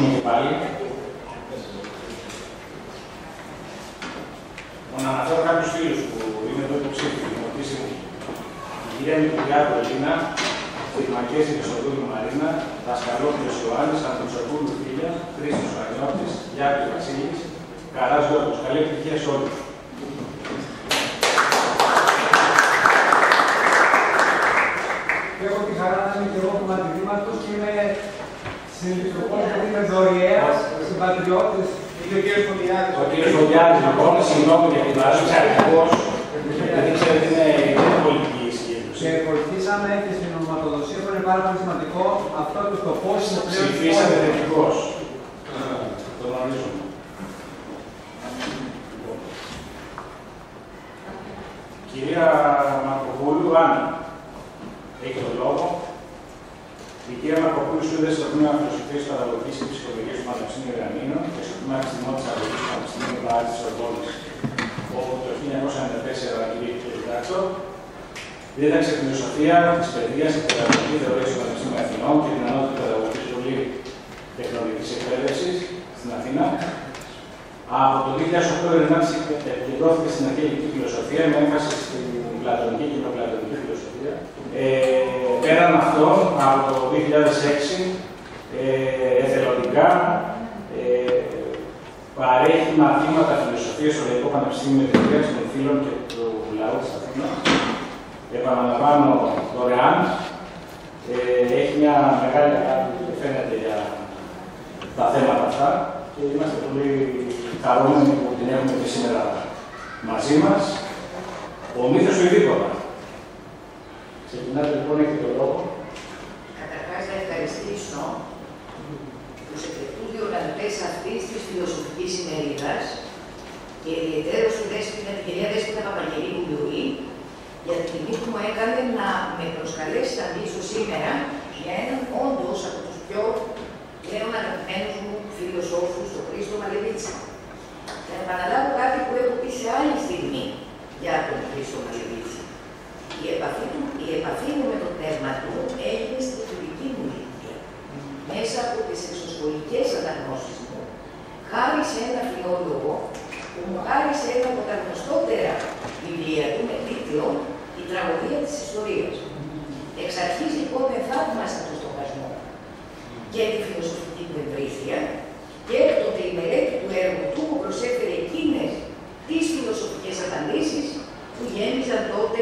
ακούσουμε και πάλι. Να αναφέρω κάποιους φίλους που είναι εδώ υποψήφιοι. Η κυρία Μικουλιάδου Ελίνα, Φυρμακέζη Μεσοδούλου Μαρίνα, Δασκαλόπουλος Ιωάννης, Αντιψοπούλου Φίλια, Χρήστος Αγνιώτης, Γιάκης Βασίλης, Καράς Γιώργος. Καλή επιτυχία σε όλους. Έχω τη χαρά να είμαι και εγώ του μαθητήματος και είμαι συνειδητοποιητικός γιατί είμαι δωρεάς συμπατριώτες. Είναι ο κύριος Φωλιάδης. Ο κύριος Φωλιάδης, λοιπόν, συγγνώμη για την παράδοση, αρχηγός, γιατί ξέρετε είναι πολιτική ισχύ. Και βοηθήσαμε και στην ονοματοδοσία που είναι πάρα πολύ σημαντικό αυτό το πώς είναι πλέον. Ψηφίσατε θετικώς. Το γνωρίζουμε. Κυρία Μαρκοπούλου, Άννα, έχει τον λόγο. Η κυρία Μαρκοπούλου σπούδασε στο τμήμα Φιλοσοφίας, Παραγωγής και Ψυχολογίας του Πανεπιστημίου Ιωαννίνων και στο τμήμα Επιστημών της Αγωγής του Πανεπιστημίου Βάρης της Ορβόνης, όπου το 1994 κηρύχθηκε διδάκτο. Δίδαξε φιλοσοφία της παιδείας και παιδαγωγική θεωρία στο Πανεπιστήμιο Αθηνών και την Ανώτατη Παιδαγωγική Σχολή Τεχνολογικής Εκπαίδευσης στην Αθήνα. Από το 2008 επικεντρώθηκε στην αρχαιολογική φιλοσοφία με έμφαση στην πλατωνική και νεοπλατωνική φιλοσοφία. Πέραν αυτό, από το 2006, εθελοντικά παρέχει μαθήματα φιλοσοφίας στο Λαϊκό Πανεπιστήμιο Μετρητείας των Φίλων και του Λαού της Αθήνας. Επαναλαμβάνω δωρεάν. Έχει μια μεγάλη αγάπη, φαίνεται, για τα θέματα αυτά και είμαστε πολύ χαρούμενοι που την έχουμε και σήμερα μαζί μας. Ο μύθος του Ειδίκονα. Ξεκινάτε λοιπόν, έχετε το λόγο. Καταρχάς, να ευχαριστήσω τους εκτεκτούς διοργανωτές αυτής της φιλοσοφικής ημερίδας και ιδιαιτέρως την κυρία Δέσποινα Παπαγγελίου-Λιουή για την τιμή που μου έκανε να με προσκαλέσει να μιλήσω σήμερα για έναν όντως από τους πιο πλέον αγαπημένους μου φιλοσόφους, τον Χρήστο Μαλεβίτση. Θα επαναλάβω κάτι που έχω πει σε άλλη στιγμή για τον Χρήστο Μαλεβίτση. Η επαφή μου με το πνεύμα του έγινε στη φοιτητική μου ηλικία, μέσα από τις εξωσχολικές αναγνώσεις μου, χάρη σε ένα φιλόλογο που μου χάρισε ένα από τα γνωστότερα βιβλία του με τίτλο «Η τραγωδία της ιστορίας». Εξ αρχής λοιπόν θαύμασα τον στοχασμό και τη φιλοσοφική του ευρύθεια και έκτοτε η μελέτη του έργου του μου προσέφερε εκείνες τις φιλοσοφικές απαντήσεις που γέμιζαν τότε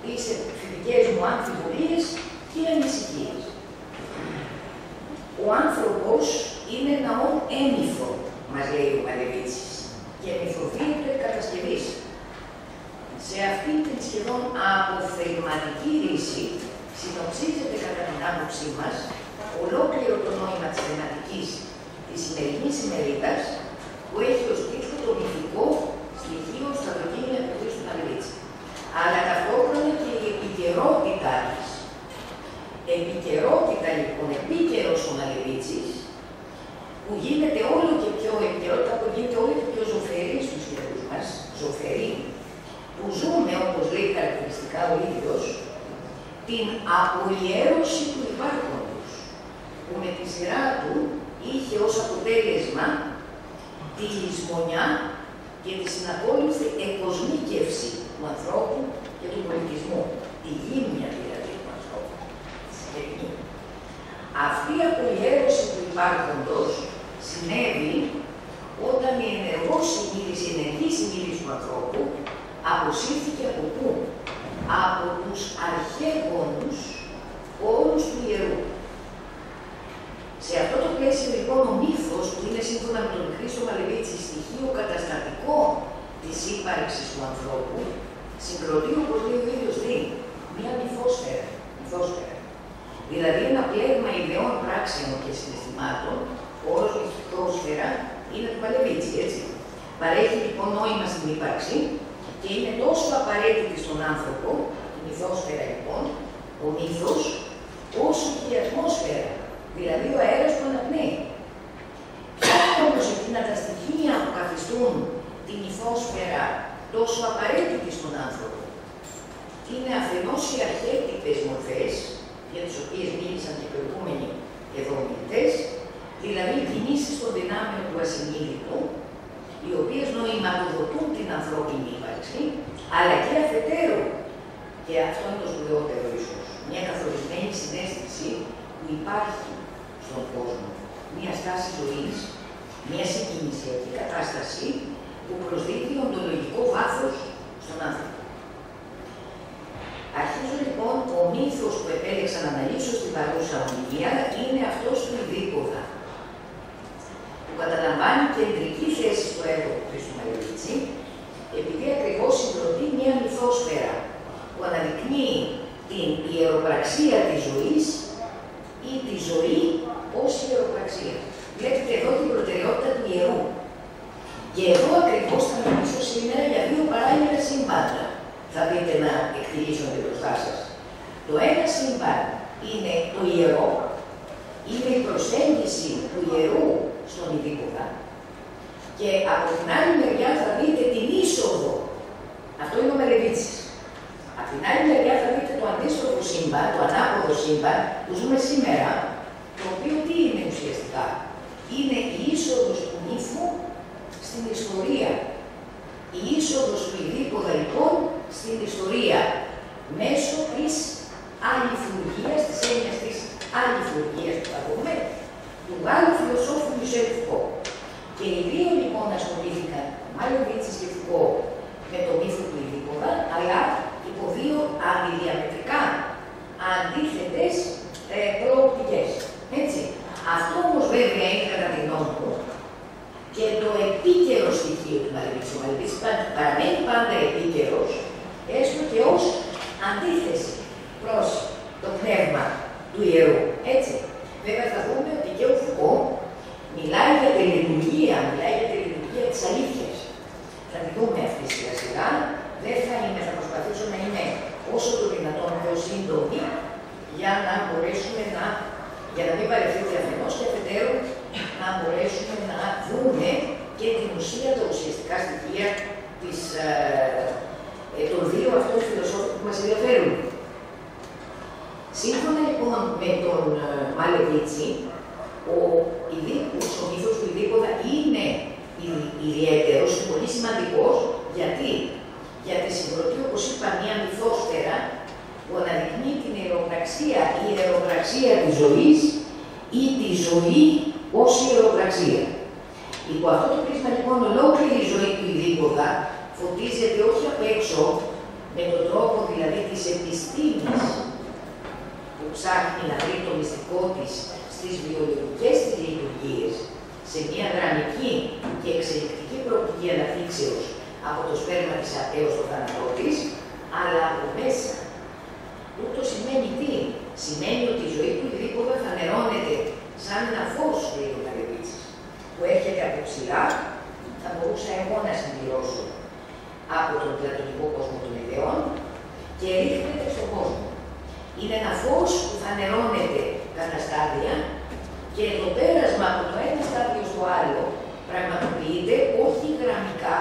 τις φοιτητικές μου αμφιβολίες και ανησυχίες. Ο άνθρωπος είναι ένα όν έμυθο, μας λέει ο Μαλεβίτσης, και μυθοδίαιται κατασκευής. Σε αυτή την σχεδόν αποθεματική ρίση συνοψίζεται κατά την άποψή μας ολόκληρο το νόημα της θεματικής της σημερινής ημερίδας που έχει ως τίτλο το μυθικό στοιχείο στα δοκίμια του Χρήστου Μαλεβίτση. Αλλά ταυτόχρονα και η επικαιρότητά της. Επικαιρότητα λοιπόν, επίκαιρος ο Μαλεβίτσης, που γίνεται όλο και πιο επικαιρότητα, που γίνεται όλο και πιο ζωφερή στους καιρούς μας, ζωφερή, που ζούμε, όπως λέει χαρακτηριστικά ο ίδιος, την απολιέρωση του υπάρχοντος, που με τη σειρά του είχε ως αποτέλεσμα τη λησμονιά και τη συνακόλουθη εκοσμίκευση του ανθρώπου και του πολιτισμού. Τη γύμνια δηλαδή του ανθρώπου. Αυτή η απολιέρωση του υπάρχοντος συνέβη όταν η ενεργή συνείδηση του ανθρώπου αποσύρθηκε από πού? Από τους αρχαίγονους όρους του ιερού. Σε αυτό το πλαίσιο λοιπόν ο μύθος που είναι σύμφωνα με τον Χρήστο Μαλεβίτση στοιχείο καταστατικό της ύπαρξης του ανθρώπου συγκροτεί, όπως λέει ο ίδιος δει, μία μυθόσφαιρα. Δηλαδή ένα πλέγμα ιδεών, πράξεων και συναισθημάτων, ο όρος μυθόσφαιρα είναι του Μαλεβίτση, έτσι. Παρέχει λοιπόν νόημα στην ύπαρξη και είναι τόσο απαραίτητη στον άνθρωπο, η μυθόσφαιρα λοιπόν, ο μύθος, όσο και η ατμόσφαιρα, δηλαδή ο αέρας που αναπνέει. Ποια είναι όμως εκείνα τα στοιχεία που καθιστούν τη μυθόσφαιρα τόσο απαραίτητη στον άνθρωπο? Είναι αφενός οι αρχέτυπες μορφές, για τις οποίες μίλησαν και προηγούμενοι εδώ ομιλητές, δηλαδή η κοινή αλλά και αφετέρου, και αυτό είναι το σπουδαιότερο ίσως, μια καθορισμένη συναίσθηση που υπάρχει στον κόσμο, μια στάση ζωής, μια συγκινησιακή κατάσταση που προσδίδει οντολογικό βάθος στον άνθρωπο. Αρχίζω λοιπόν, ο μύθος που επέλεξα να αναλύσω στην παρούσα ομιλία είναι αυτός του Ιδίπποδα, που καταλαμβάνει κεντρική θέση στο έργο του Χρήστου Μαλεβίτσι, επειδή ακριβώς συγκροτεί μια μυθόσφαιρα που αναδεικνύει την ιεροπραξία της ζωής ή τη ζωή ως ιεροπραξία. Βλέπετε εδώ την προτεραιότητα του ιερού. Και εδώ ακριβώς θα μιλήσω σήμερα για δύο παράλληλα σύμπαντα. Θα δείτε να εκτιλήσονται μπροστά σας. Το ένα σύμπαν είναι το ιερό, είναι η προσέγγιση του ιερού στον Ιδίπποδα. Και από την άλλη μεριά θα δείτε την είσοδο. Αυτό είναι ο Μαλεβίτσης. Από την άλλη μεριά θα δείτε το αντίστροφο σύμπαν, το ανάποδο σύμπαν που ζούμε σήμερα, το οποίο τι είναι ουσιαστικά? Είναι η είσοδος του μύθου στην ιστορία. Η είσοδος του Ιδίπποδα λοιπόν στην ιστορία μέσω της αληθουργίας, της έννοιας της αληθουργίας που θα πούμε, του Γάλλου φιλοσόφου Μισελ Φουκό. Και οι δύο λοιπόν ασχολήθηκαν, Μαλεβίτσης και Φουκό, με το μύθο του Ιδίπποδα, αλλά υπό δύο αντιδιαμετρικά αντίθετες προοπτικές. Έτσι. Αυτό όμως βέβαια είναι κατά τη γνώμη μου και το επίκαιρο στοιχείο του Μαλεβίτση. Ο Μαλεβίτσης παραμένει πάντα επίκαιρος, έστω και ως αντίθεση προς το πνεύμα του ιερού. Έτσι. Βέβαια θα δούμε ότι και ο Φουκό μιλάει για τη λειτουργία, της αλήθειας. Θα τη δούμε αυτή σιγά σιγά. Δεν θα προσπαθήσω να είμαι όσο το δυνατόν πιο σύντομη για να μπορέσουμε για να μην παρευθύνει αφενός και αφετέρου να μπορέσουμε να βρούμε και την ουσία, τα ουσιαστικά στοιχεία των δύο αυτών φιλοσόφων που μας ενδιαφέρουν. Σύμφωνα λοιπόν με τον Μαλεβίτσι, ο μύθος του Ιδίπποδα είναι ιδιαίτερος και πολύ σημαντικός. Γιατί συγκροτεί, όπως είπα, μια μυθόσφαιρα που αναδεικνύει την ιεροπραξία της ζωής ή τη ζωή ως ιεροπραξία. Υπό αυτό το πρίσμα λοιπόν ολόκληρη η ζωή του Ιδίπποδα φωτίζεται όχι απ' έξω με τον τρόπο δηλαδή της επιστήμης που ψάχνει να βρει το μυστικό της στις βιολογικές της λειτουργίες, σε μια δραμική και εξελικτική προοπτική αναπτύξεως από το σπέρμα της έως το θάνατό της, αλλά από μέσα. Ούτω σημαίνει τι? Σημαίνει ότι η ζωή του Ιδίπποδα θα νερώνεται σαν ένα φως, λέει ο Μαλεβίτσης, που έρχεται από ψηλά, θα μπορούσα εγώ να συμπληρώσω από τον πλατωνικό κόσμο των ιδεών και ρίχνεται στον κόσμο. Είναι ένα φως που θα νερώνεται κατά στάδια και το πέρασμα από το ένα στάδιο στο άλλο πραγματοποιείται όχι γραμμικά,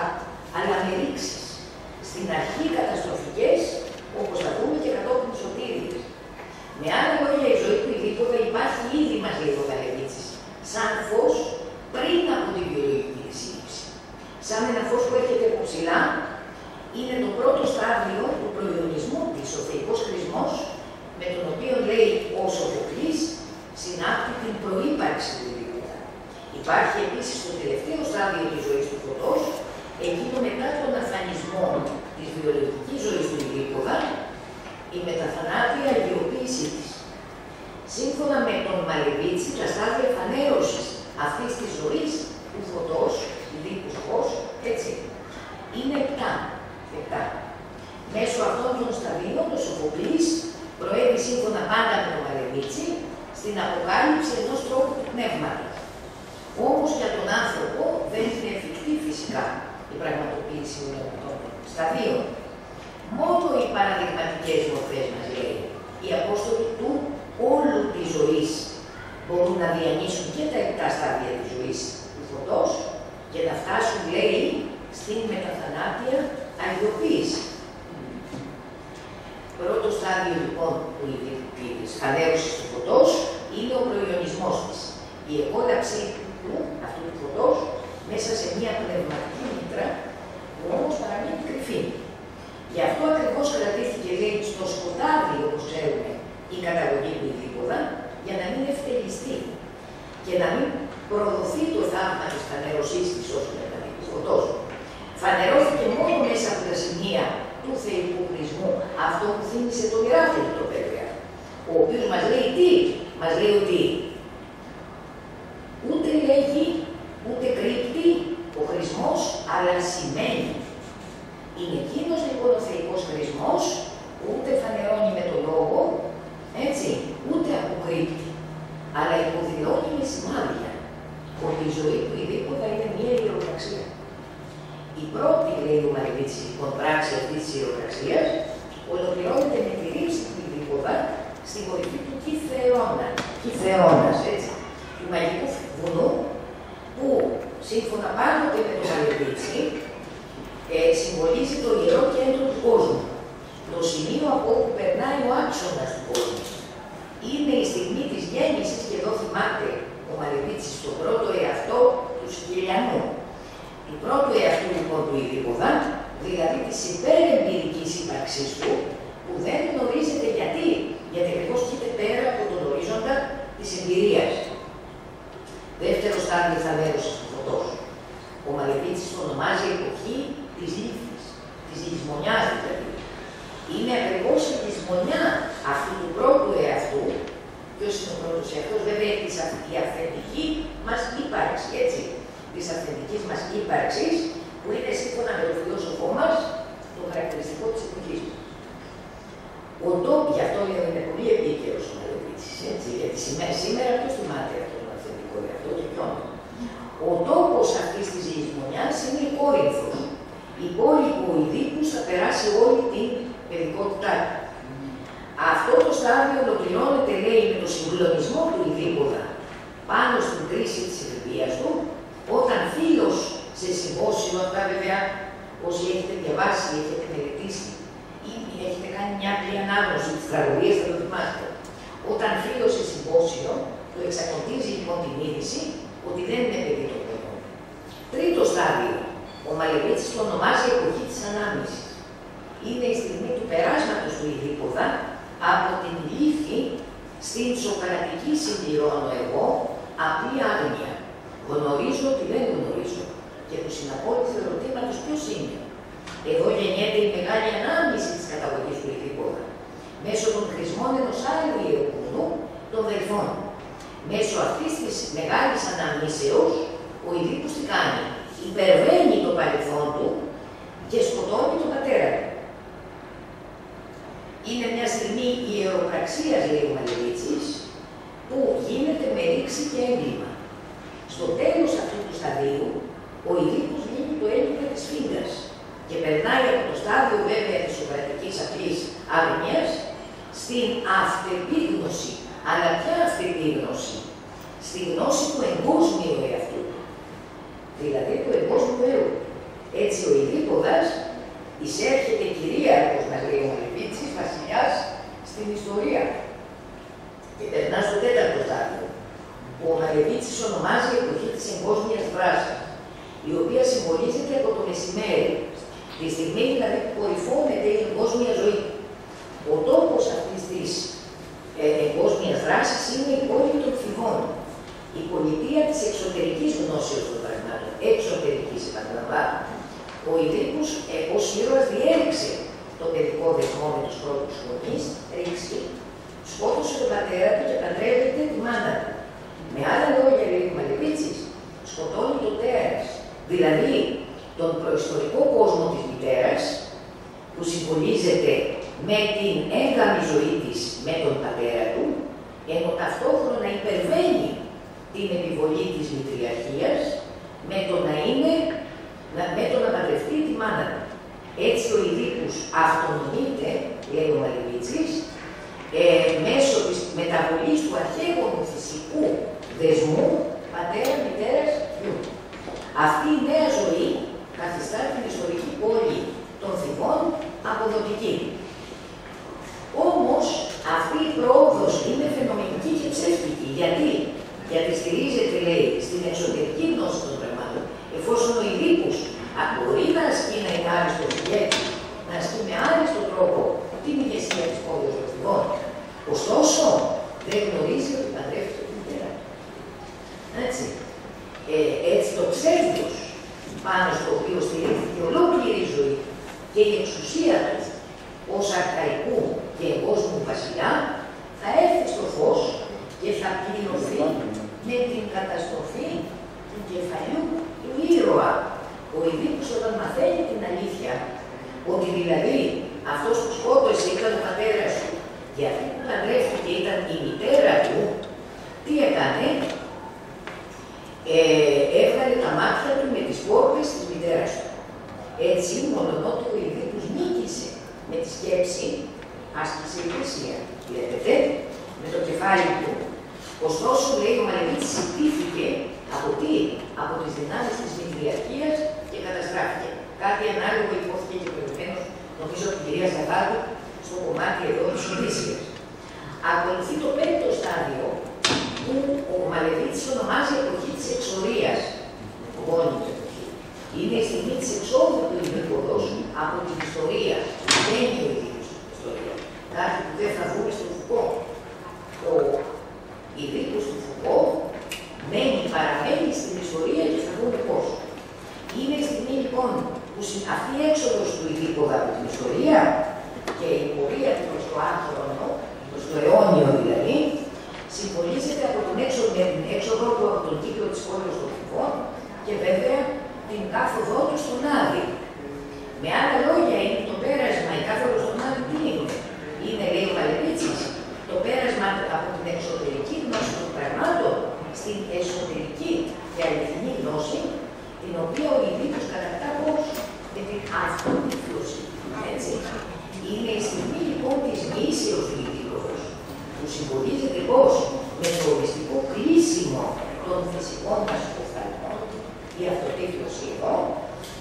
αλλά με ρήξεις. Στην αρχή καταστροφικές, όπως θα δούμε, και κατόπιν σωτήριες. Με άλλα λόγια, η ζωή του Ιδίπποδα υπάρχει ήδη, μας λέει ο Μαλεβίτσης, σαν φως πριν από τη βιολογική της σύλληψη. Σαν ένα φως που έρχεται από ψηλά, είναι το πρώτο στάδιο του προϊονισμού της, ο θεϊκός χρησμός, με τον οποίο λέει ο Σοφοκλής συνάπτει την προύπαρξη του Ιδίπποδα. Υπάρχει επίσης το τελευταίο στάδιο της ζωής του φωτός, εκείνο μετά τον αφανισμό της βιολογικής ζωής του Ιδίπποδα, η μεταθανάτια αγιοποίησή της. Σύμφωνα με τον Μαλεβίτση, τα στάδια φανέρωσης αυτής της ζωής του φωτός, Ιδίππους φως, έτσι, είναι 7. Μέσω αυτών των σταδίων, ο Σοφοκλής προέβη σύμφωνα πάντα με τον Μαλεβίτση στην αποκάλυψη ενός τρόπου του πνεύματος. Όμως για τον άνθρωπο δεν είναι εφικτή φυσικά η πραγματοποίηση όλων των σταδίων. Μόνο οι παραδειγματικές μορφές, μας λέει, οι Απόστολοι του όλου της ζωής μπορούν να διανύσουν και τα 7 στάδια της ζωής του φωτός και να φτάσουν, λέει, στην μεταθανάτια αγιοποίηση. Πρώτο στάδιο λοιπόν της φανέρωσης του φωτός είναι ο προϊονισμός της. Η εκόλαψη αυτού του φωτός μέσα σε μια πνευματική μήτρα που όμως παραμένει κρυφή. Γι' αυτό ακριβώς κρατήθηκε, λέει, στο σκοτάδι, όπως ξέρουμε, η καταγωγή του Ιδίπποδα, για να μην ευτελιστεί και να μην προδοθεί το θαύμα της φανερωσής της ως πνευματικού φωτός. Φανερώθηκε μόνο μέσα από τα σημεία του θεϊκού χρησμού, αυτό που θύμισε τον Ηράκλειο το βέβαια, ο οποίος μας λέει τι, μας λέει ότι ούτε λέγει, ούτε κρύπτει ο χρησμός, αλλά σημαίνει. Είναι εκείνος λοιπόν ο θεϊκός χρησμός, ούτε φανερώνει με τον λόγο, έτσι, ούτε αποκρύπτει, αλλά υποδηλώνει με σημάδια ότι η ζωή του Ιδίπποδα είναι μια ιεροπραξία. Η πρώτη, λέει ο Μαρεβίτσης, λοιπόν, πράξη αυτής της ιεροπραξίας ολοκληρώνεται με τη ρήψη του Ιδίπποδα στην κορυφή του Κιθεώνας, έτσι, του μαγικού βουνού, που σύμφωνα πάνω και με τον Μαρεβίτση συμβολίζει το ιερό κέντρο του κόσμου. Το σημείο από όπου περνάει ο άξονας του κόσμου. Είναι η στιγμή της γέννησης, και εδώ θυμάται ο Μαρεβίτσης τον πρώτο εαυτό του Σκυλιανού. Του πρώτου εαυτού λοιπόν του Ιδίπποδα, δηλαδή της υπερεμπειρικής ύπαρξής του, που δεν γνωρίζεται γιατί ακριβώς κοίται πέρα από τον ορίζοντα της εμπειρίας. Δεύτερο στάδιο φανέρωσης του φωτός. Ο Μαρεβίτσης το ονομάζει εποχή της λήφθης, της λησμονιάς δηλαδή. Είναι ακριβώς η λησμονιά αυτού του πρώτου εαυτού. Ποιος είναι ο πρώτος εαυτός? Βέβαια η αυθεντική μας ύπαρξη, έτσι. Της αυθεντικής μας ύπαρξης, που είναι σύμφωνα με τον φιλόσοφό μας το χαρακτηριστικό της εποχής μας. Ο τόπος, γι' αυτό λέω, είναι πολύ επίκαιρος ο Μαρεβίτσης, έτσι, γιατί σήμερα ποιος θυμάται αυτό τον αυθεντικό εαυτό και ποιον. Ο τόπος αυτής της λησμονιάς είναι η Κόρινθος. Η πόλη που ο Ιδίππους θα περάσει όλη την παιδικότητά του. Αυτό το στάδιο ολοκληρώνεται, λέει, με το συγκλονισμό του Ιδίπποδα πάνω στην κρίση της εφηβείας του, όταν φίλος σε συμπόσιο, αυτά βέβαια όσοι έχετε διαβάσει, έχετε μελετήσει ή έχετε κάνει μια απλή ανάγνωση της τραγωδίας, θα το θυμάστε. Όταν φίλος σε συμπόσιο, του εξακοντίζει λοιπόν την είδηση ότι δεν είναι παιδί το παιδί. Τρίτο στάδιο, ο Μαρεβίτσης το ονομάζει εποχή της ανάμνησης. Είναι η στιγμή του περάσματος του Ιδίπποδα από την λύθη στην σοκρατική, συμπληρώνω εγώ, απλή άγνοια. Γνωρίζω ότι δεν γνωρίζω και του συναπόντηθου ερωτήματος ποιος είναι. Εδώ γεννιέται η μεγάλη ανάμνηση της καταγωγής του Ιδίπποδα. Μέσω των χρησμών ενός άλλου ιεροπνού, των Δελφών. Μέσω αυτής της μεγάλης αναμνήσεως, ο Ιδίππος τι κάνει? Υπερβαίνει το παρελθόν του και σκοτώνει τον πατέρα του. Είναι μια στιγμή ιεροπραξίας, λέει ο Μαρεβίτσης, που γίνεται με ρήξη και έγκλημα. Στο τέλος αυτού του σταδίου, ο Ιδίππος λύνει το έγκλημα της φύγκας και περνάει από το στάδιο βέβαια της σοκρατικής απλής άγνοιας στην αυτεπίγνωση. Αλλά ποια αυτεπίγνωση? Στη γνώση του εγκόσμιου εαυτού, δηλαδή του εγκόσμιου έου. Έτσι ο Ιδίπποδας εισέρχεται κυρίαρχος, μας λέει ο Μαρεβίτσης, βασιλιάς στην ιστορία. Και περνά στο τέταρτο στάδιο, που ο Μαρεβίτσης ονομάζει εποχή της εγκόσμιας δράσης, η οποία συμβολίζεται από το μεσημέρι, τη στιγμή δηλαδή που κορυφώνεται η εγκόσμια ζωή. Ο τόπος αυτής της εγκόσμιας δράσης είναι η πόλη των Φηβών, η πολιτεία της εξωτερικής γνώσεως των πραγμάτων, εξωτερικής επαναλαμβάνω. Ο Ιδίππος ως ήρωας διέλυξε το παιδικό δεσμό με τους πρώτους γονείς, ρίξει, σκότωσε τον πατέρα του και παντρεύεται τη μάνα του. Με άλλα λόγια, λέει ο Μαρεβίτσης, σκοτώνει το τέρας, δηλαδή τον προϊστορικό κόσμο της μητέρας, που συμβολίζεται με την έγκαμη ζωή της με τον πατέρα του, ενώ ταυτόχρονα υπερβαίνει την επιβολή της μητριαρχίας με το να είναι, με το να παντρευτεί τη μάνα του. Έτσι ο Ιδίππος αυτονομείται, λέει ο Μαρεβίτσης, μέσω της μεταβολής του αρχαίγονου φυσικού δεσμού πατέρα-μητέρας-γιου. Αυτή η νέα ζωή καθιστά την ιστορική πόλη των Φηβών αποδοτική. Όμως αυτή η πρόοδος είναι φαινομενική και ψεύτικη. Γιατί στηρίζεται, λέει, στην εξωτερική γνώση των πραγμάτων, εφόσον ο Ιδίππος μπορεί να ασκεί να είναι άριστος ηγέτης, να ασκεί με Ωστόσο, δεν γνωρίζει ότι παντρεύεται τη μητέρα του. Έτσι. Έτσι το ψεύδος πάνω στο οποίο στηρίχθηκε ολόκληρη η ζωή και η εξουσία του ως αρχαϊκού και εγκόσμιου βασιλιά θα έρθει στο φως και θα πληρωθεί με την καταστροφή του κεφαλιού του ήρωα. Ο Ιδίππος όταν μαθαίνει την αλήθεια, ότι δηλαδή αυτός που σκότωσε ήταν ο πατέρας του και αυτή που παντρεύτηκε ήταν η μητέρα του, τι έκανε? Έβγαλε τα μάτια του με τις πόρτες της μητέρας του. Έτσι, μολονότι ο Ιδίππος νίκησε με τη σκέψη, άσκησε η θυσία. Βλέπετε, με το κεφάλι του. Ωστόσο, λέει, ο Μαλεβίτης συντήθηκε από τι? Από τις δυνάμεις της Μητριαρχίας και καταστράφηκε. Κάτι ανάλογο υπόθηκε και προηγουμένως, νομίζω από την κυρία Ζαβάτου, στο κομμάτι εδώ της Οδύσσειας. Ακολουθεί το πέμπτο στάδιο, που ο Μαλεβίτης ονομάζει εποχή της εξορίας. Γόνιμη εποχή. Είναι η στιγμή της εξόδου του Ιδίπποδος από την ιστορία. Δεν είναι ο Ιδίππος στην ιστορία. Κάτι που δεν θα δούμε στο Φουκό. Ο Ιδίππος του Φουκό παραμένει στην ιστορία και θα δούμε πώς. Είναι η στιγμή λοιπόν που αυτή η έξοδος του Ιδίπποδα από την ιστορία και η πορεία του προς το άχρονο, προς το αιώνιο δηλαδή, συμβολίζεται από την έξοδο του από τον κύκλο της πόλης των Φουκών και βέβαια την κάθοδό του στον Άδη. Με άλλα λόγια, είναι το πέρασμα, η κάθοδος στον Άδη τι είναι? Είναι, λέει ο Μαλεβίτσης, το πέρασμα από την εξωτερική γνώση των πραγμάτων στην εσωτερική και αληθινή γνώση, την οποία ο Ιδίππος κατακτά πώς? Με την αυτοτύφλωση. Έτσι. Είναι η στιγμή λοιπόν της μοίησεως του Ιδίπποδος, που συμβολίζεται πώς? Με το οριστικό κλείσιμο των φυσικών μας οφθαλμών, η αυτοτύφλωση εδώ,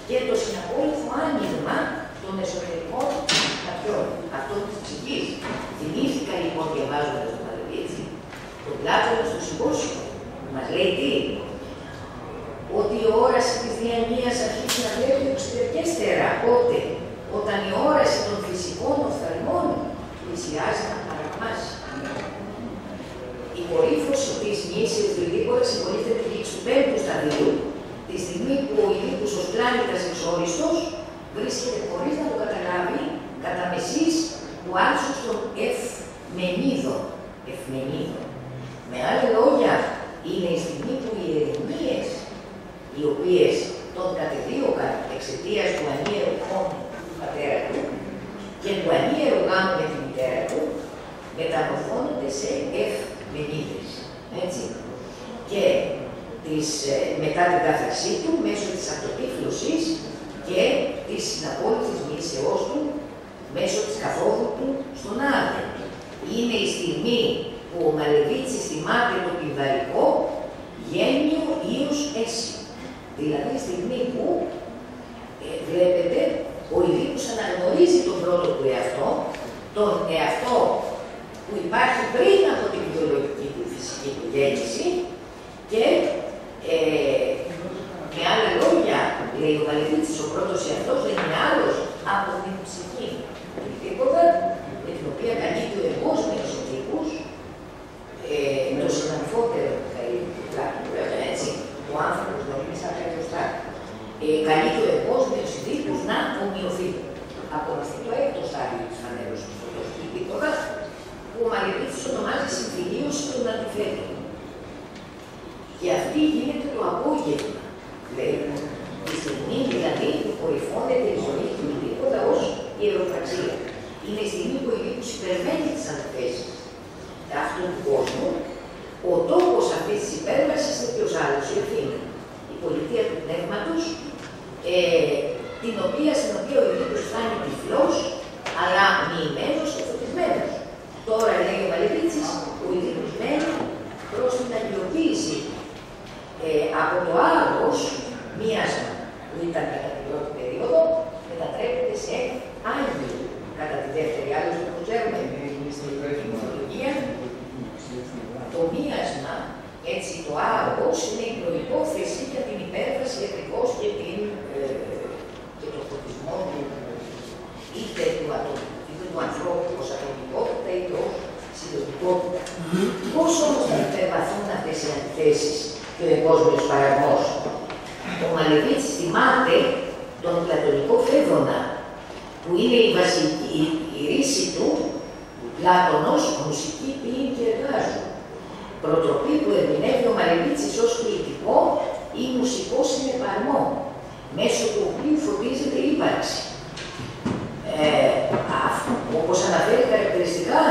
και το συναπόλυθο άνοιγμα των εσωτερικών ματιών, αυτών της ψυχής. Θυμήθηκα λοιπόν διαβάζοντας τον Μαλεβίτσι, τον Πλάτωνα στο Συμπόσιο, που μας λέει τι? Ότι η όραση της διανοίας αρχίζει να βλέπει εξωτερικέστερα. Πότε? Όταν η όραση των φυσικών οφθαλμών πλησιάζει να παρακμάσει. Η κορύφωση της μοίησης του Ιδίπποδα συμβολείται τη λήξη του πέμπτου σταδίου, τη στιγμή που ο Ιδίππος ως πλάνητας εξόριστος βρίσκεται χωρίς να το καταλάβει κατά μεσής του άξους των ευμενίδων. Με άλλα λόγια, είναι η στιγμή που οι ερημίες, οι οποίες τον κατεδίωκαν εξαιτίας του ανίερου γάμου του πατέρα του και του ανίερου γάμου με τη μητέρα του, μεταμορφώνονται σε ευμενίδες. Έτσι. Και μετά την κάθαρσή του, μέσω της αυτοτύφλωσης και της συναπόλυτης μοίησεώς του, μέσω της καθόδου του στον Άδη. Είναι η στιγμή που ο Μαλεβίτσης θυμάται το πηδαρικό γένιο ίος έσυ. Δηλαδή η στιγμή που βλέπετε ο Ιδίππος αναγνωρίζει τον πρώτο του εαυτό, τον εαυτό που υπάρχει πριν από την βιολογική του φυσική του γέννηση και με άλλα λόγια, λέει ο Μαλεβίτσης, ο πρώτος εαυτός δεν είναι άλλος από την ψυχή του Ιδίπποδα, με την οποία καλεί του εγκόσμιους οδηγούς, το συναμφότερο του Πλάτωνα, βέβαια έτσι, ο άνθρωπος νομίζει σαν καλωστά. Καλεί του εγκόσμιους οδηγούς να ομοιωθεί. Ακολουθεί το έκτο στάδιο της φανέρωσης του Ιδίπποδα, που ο Μαλεβίτσης ονομάζει συμφιλίωση των αντιφέτων. Και αυτή γίνεται το απόγευμα, λέει, τη στιγμή δηλαδή που κορυφώνεται η ζωή του Ιδίπποδα ως ιεροπραξία. Είναι η στιγμή που ο Ιδίππος υπερβαίνει τις αντιθέσεις αυτού του κόσμου. Ο τόπος αυτής της υπέρβασης είναι ποιος άλλος? Η Αθήνα. Η πολιτεία του πνεύματος, στην οποία ο Ιδίππος φτάνει τυφλός, αλλά μοιημένος και φωτισμένος. Τώρα, λέει ο Μαλεβίτσης, ο Ιδίππος μένει προς την αγιοποίηση από το άγος μίασμα που ήταν κατά την πρώτη περίοδο, μετατρέπεται σε άγιο κατά τη δεύτερη. Άλλωστε, όπως ξέρουμε, στην μυθολογία, το μίασμα, έτσι, το άγος είναι η προϋπόθεση για την υπέρβαση ακριβώς και το φωτισμό του είτε του ανθρώπου ως ατομικότητα είτε ως συλλογικό Πώς όμως θα υπερβαθούν αυτές οι αντιθέσεις και ο εγκόσμιος παραγμός? Ο Μαλεβίτσης θυμάται τον πλατωνικό Φέδωνα, που είναι η ρίση του, Πλάτωνος, μουσική, ποιή και εργάζου. Προτροπή που ερμηνεύει ο Μαλεβίτσης ως ποιητικό ή μουσικό συνεπαρμό, μέσω του οποίου φωτίζεται η ύπαρξη. Όπως αναφέρει χαρακτηριστικά,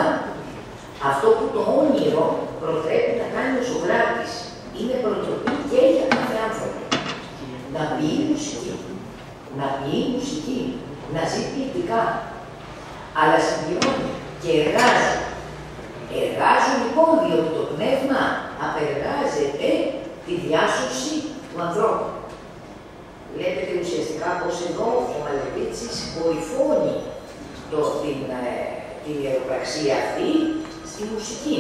αυτό που το όνειρο προτρέπει να κάνει ο Σωκράτης είναι προτροπή και για κάθε άνθρωπο. Να ποιεί μουσική, να ζει ποιητικά, αλλά συμπληρώνει και εργάζουν. Εργάζουν λοιπόν διότι το πνεύμα απεργάζεται τη διάσωση του ανθρώπου. Βλέπετε ουσιαστικά πως εδώ ο Μαλεβίτσης βοηθώνει την ιεροπραξία αυτή στη μουσική.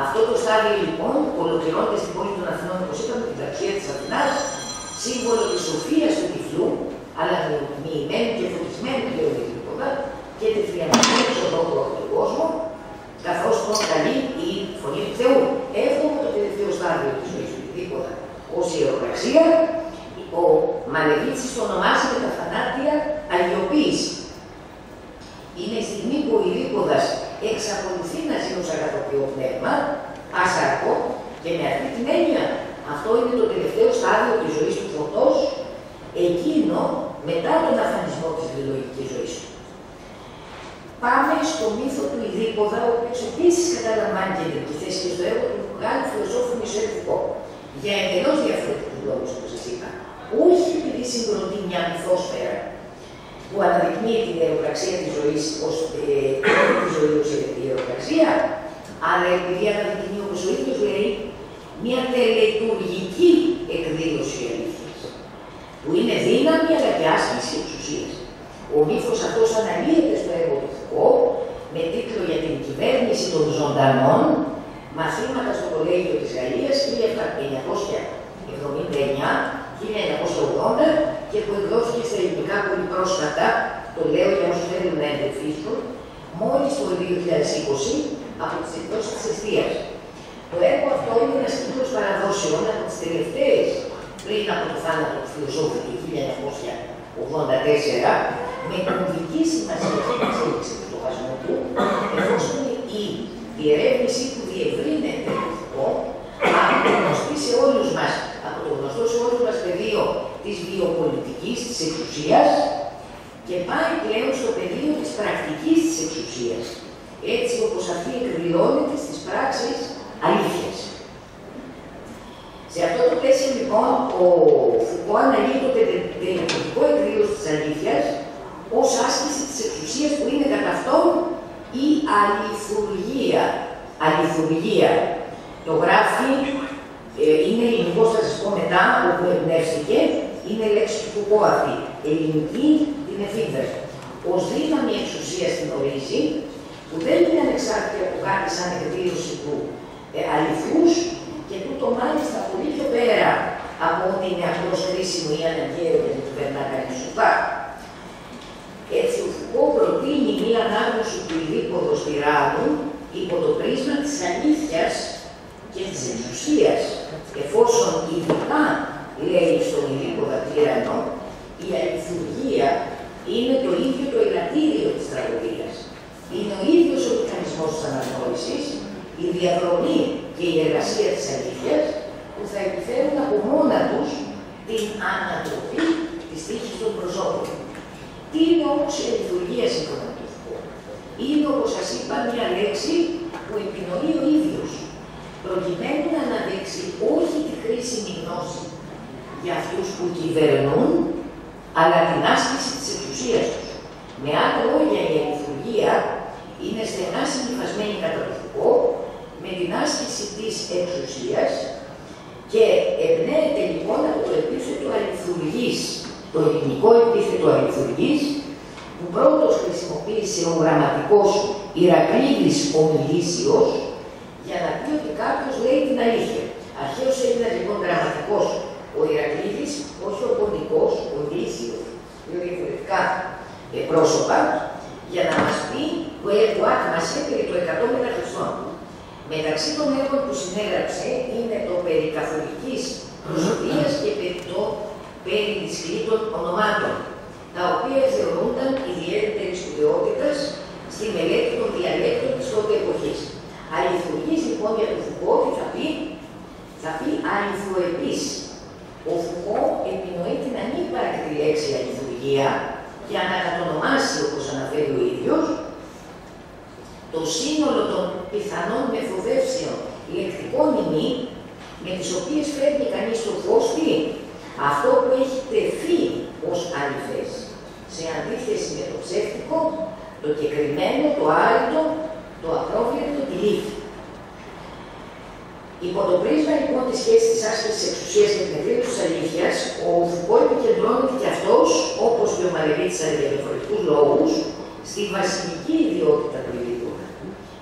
Αυτό το στάδιο λοιπόν ολοκληρώνεται στην πόλη των Αθηνών, όπως είπαμε, την πραξία της Αθηνάς, σύμβολο της σοφίας του τυφλού, αλλά μοιημένου και φωτισμένου και οδηγητικότητα και τη θριαμβική εξοδόκου από τον κόσμο, καθώς τον καλεί η φωνή του Θεού. Εύχομαι το τελευταίο στάδιο της ζωής του Ιδίπποδα ως ιεροπραξία, ο Μαλεβίτσης το ονομάζει με τα θανάτια αγιοποίηση. Είναι η στιγμή που ο Ιδίπποδας εξακολουθεί να ζει ως αγαθοποιό πνεύμα, άσαρκο, και με αυτή την έννοια αυτό είναι το τελευταίο στάδιο της ζωής του φωτός, εκείνο μετά τον αφανισμό της βιολογικής ζωής του. Πάμε στο μύθο του Ιδίπποδα, ο οποίος επίσης καταλαμβάνει κεντρική θέση και στο έργο του Γάλλου φιλοσόφου Μισελ Φουκό, για εντελώς διαφορετικούς λόγους, όπως σας είπα. Όχι επειδή συγκροτεί μια μυθόσφαιρα που αναδεικνύει την ιεροπραξία της ζωής ως ιεροπραξία, αλλά επειδή αναδεικνύει, όπως ο ίδιος λέει, μια τελετουργική εκδήλωση αλήθειας, που είναι δύναμη αλλά και άσκηση εξουσίας. Ο μύθος αυτός αναλύεται στο έργο του Φουκό με τίτλο «Για την κυβέρνηση των ζωντανών, μαθήματα στο Κολέγιο της Γαλλίας 1979-1980» και που εκδόθηκε στα ελληνικά πολύ πρόσφατα, το λέω για όσους θέλουν να εντεφίσουν, μόλις το 2020 από τις εκδόσεις της Εστίας. Το έργο αυτό είναι ένας κύκλος παραδόσεων από τις τελευταίες πριν από το θάνατο του φιλοσόφου του 1984, με κομβική σημασία και εξέλιξη του στοχασμού του, εφόσον η διερεύνησή του διευρύνεται από το γνωστό σε όλους μας πεδίο της βιοπολιτικής, της εξουσίας, και πάει πλέον στο πεδίο της πρακτικής της εξουσίας, έτσι όπως αυτή εκδηλώνεται στις πράξεις αλήθειας. Σε αυτό το πλαίσιο λοιπόν, ο Φουκό αναλύει το τελετουργικό εκδήλωση της αλήθειας ως άσκηση της εξουσίας που είναι κατά αυτόν η αληθουργία. Το γράφει, είναι ελληνικό, θα σας πω μετά, όπου εμπνεύστηκε, είναι λέξη του Φουκό αυτή. Ελληνική την εφήβραση. Ως δύναμη εξουσίας την ορίζει, που δεν είναι ανεξάρτητη από κάτι σαν εκδήλωση του αληθούς, και τούτο μάλιστα πολύ πιο πέρα από ότι είναι απλώς χρήσιμο ή αναγκαίο για να κυβερνά κανείς σωστά. Έτσι, ο Φουκό προτείνει μία ανάγνωση του Ιδίπποδος τυράννου υπό το πρίσμα της αλήθειας και της εξουσίας, εφόσον ειδικά λέει στον Ιδίπποδα τύραννο, η αληθουργία είναι το ίδιο το ελαττήριο της τραγωδίας. Είναι ο ίδιος ο μηχανισμός της αναγνώρισης, η διαδρομή και η εργασία της αλήθειας, που θα επιφέρουν από μόνα τους την ανατροπή της τύχης των προσώπων. Τι είναι όμως η αληθουργία σύμφωνα με το Φουκό? Είναι, όπως σας είπα, μια λέξη που επινοεί ο ίδιος, προκειμένου να αναδείξει όχι τη χρήσιμη γνώση για αυτούς που κυβερνούν, αλλά την άσκηση της εξουσίας τους. Με άλλα λόγια, η αληθουργία είναι στενά συνυφασμένη κατά το Φουκό με την άσκηση της εξουσίας και εμπνέεται λοιπόν από το επίθετο αληθουργής, το ελληνικό επίθετο αληθουργής, που πρώτος χρησιμοποίησε ο γραμματικός Ηρακλήδης ο Μιλήσιος για να πει ότι κάποιος λέει την αλήθεια. Αρχαίος Έλληνας λοιπόν γραμματικός ο Ηρακλήδης, όχι ο ποντικός, ο Μιλήσιος, δύο διαφορετικά πρόσωπα, για να μας πει που μας έπαιρε το 100 μετά Χριστόν. Μεταξύ των έργων που συνέγραψε είναι το περί καθολικής προσωπίας και το περί δυσκλήτων ονομάτων, τα οποία θεωρούνταν ιδιαίτερη σπουδαιότητας στη μελέτη των διαλέκτων της τότε εποχής. Αληθουργής λοιπόν για τον Φουκώ, τι θα πει αληθοεπής. Ο Φουκώ επινοεί την ανύπαρκτη λέξη αληθουργία για να κατονομάσει, όπως αναφέρει ο ίδιος, το σύνολο των πιθανών μεθοδεύσεων λεκτικών ημί, με τις οποίες φέρνει κανείς το φως αυτό που έχει τεθεί ως αληθές, σε αντίθεση με το ψεύτικο, το κεκριμένο, το άρρητο, το απρόβλεπτο, τη λύθη. Υπό το πρίσμα λοιπόν της σχέσης της άσκησης της εξουσίας και την εκδήλωση της αλήθειας, ο Φουκώ επικεντρώνεται και αυτός, όπως και ο Μαλεβίτης για διαφορετικούς λόγους, στη βασιλική ιδιότητα του Ιδίπποδα.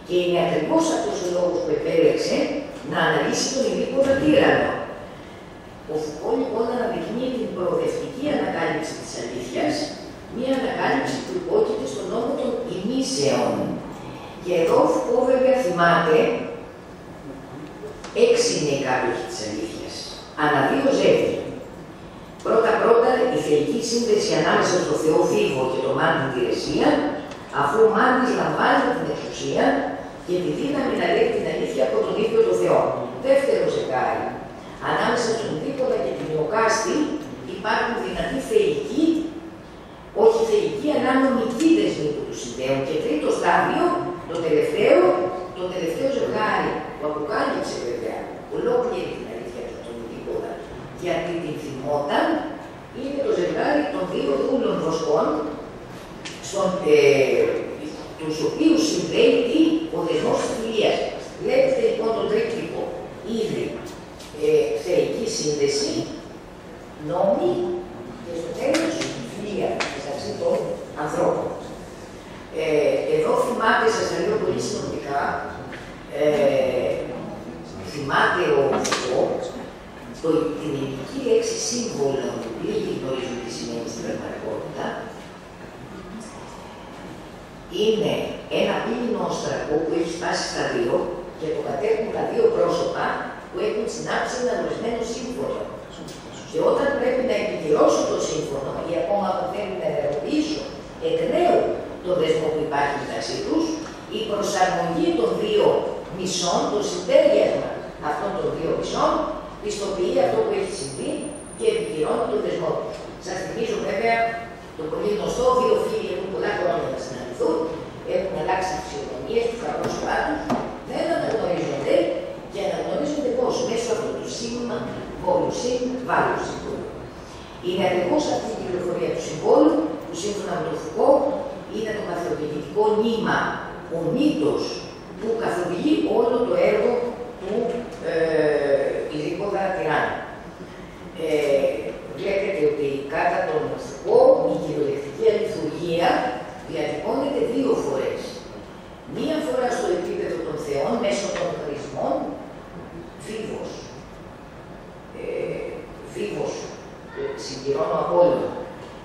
Και είναι ακριβώς αυτός ο λόγος που επέλεξε να αναλύσει τον Ιδίπποδα τύραννο. Ο Φουκώ λοιπόν αναδεικνύει την προοδευτική ανακάλυψη της αλήθειας, μια ανακάλυψη που υπόκειται στον νόμο των ημίσεων. Και εδώ ο Φουκώ βέβαια θυμάται 6 είναι οι κάπλοχοι της αλήθειας. Ανά 2 ζεύγη. Πρώτα-πρώτα η θεϊκή σύνδεση ανάμεσα στο Θεό Φίβο και το μάντι τη Ρεσία, αφού ο μάντις λαμβάνει την εξουσία και τη δύναμη να λέει την αλήθεια από τον ίδιο τον Θεό. Δεύτερο ζευγάρι. Ανάμεσα στον Ιδίπποδα και την Ιωκάστη υπάρχουν δυνατοί θεϊκοί, όχι θεϊκοί, αλλά νομικοί δεσμοί που του συνδέουν. Και τρίτο στάδιο, το τελευταίο ζευγάρι που αποκάλυψε βέβαια ολόκληρη την αλήθεια του τον Ιδίπποδα, γιατί την θυμόταν, είναι το ζευγάρι των 2 δούλων βοσκών, τους οποίους συνδέει ο δεσμός της φιλίας. Βλέπετε λοιπόν τον τρίπτυχο ήδη θεϊκή σύνδεση, νόμοι και στο τέλος φιλία μεταξύ των ανθρώπων. Εδώ θυμάται, σας τα λέω πολύ συνοπτικά, θυμάται ο Φουκώ την ελληνική λέξη σύμβολο, λίγοι γνωρίζουν τι σημαίνει στην πραγματικότητα, είναι ένα πύληνο όστρακο που έχει σπάσει στα 2 και το κατέχουν τα 2 πρόσωπα που έχουν συνάψει ένα ορισμένο σύμφωνο. Και όταν πρέπει να επικυρώσουν το σύμφωνο ή ακόμα αν θέλουν να ενεργοποιήσουν εκ νέου τον δεσμό που υπάρχει μεταξύ τους, η προσαρμογή των 2 μισών, το συντέριασμα αυτών των 2 μισών, πιστοποιεί αυτό που έχει συμβεί και επικυρώνει τον δεσμό του. Σας θυμίζω βέβαια το πολύ γνωστό: 2 φίλοι έχουν πολλά χρόνια να συναντηθούν, έχουν αλλάξει τις φυσιογνωμίες τους, τα πρόσωπά τους, δεν αναγνωρίζονται και αναγνωρίζονται πώς? Μέσω αυτού του σήμα βόλουσιν, βάλουσιν. Είναι ακριβώς αυτή η κυκλοφορία του συμβόλου που σύμφωνα με τον Φουκώ είναι το καθοδηγητικό νήμα, ο μύτος που καθοδηγεί όλο το έργο του Ιδίπποδα τυράννου. Βλέπετε ότι κατά τον Φουκώ η κυριολεκτική αληθουργία διατυπώνεται 2 φορές. Μία φορά στο επίπεδο των θεών μέσω των χρησμών, Φίβος, συγκυρώνω από όλο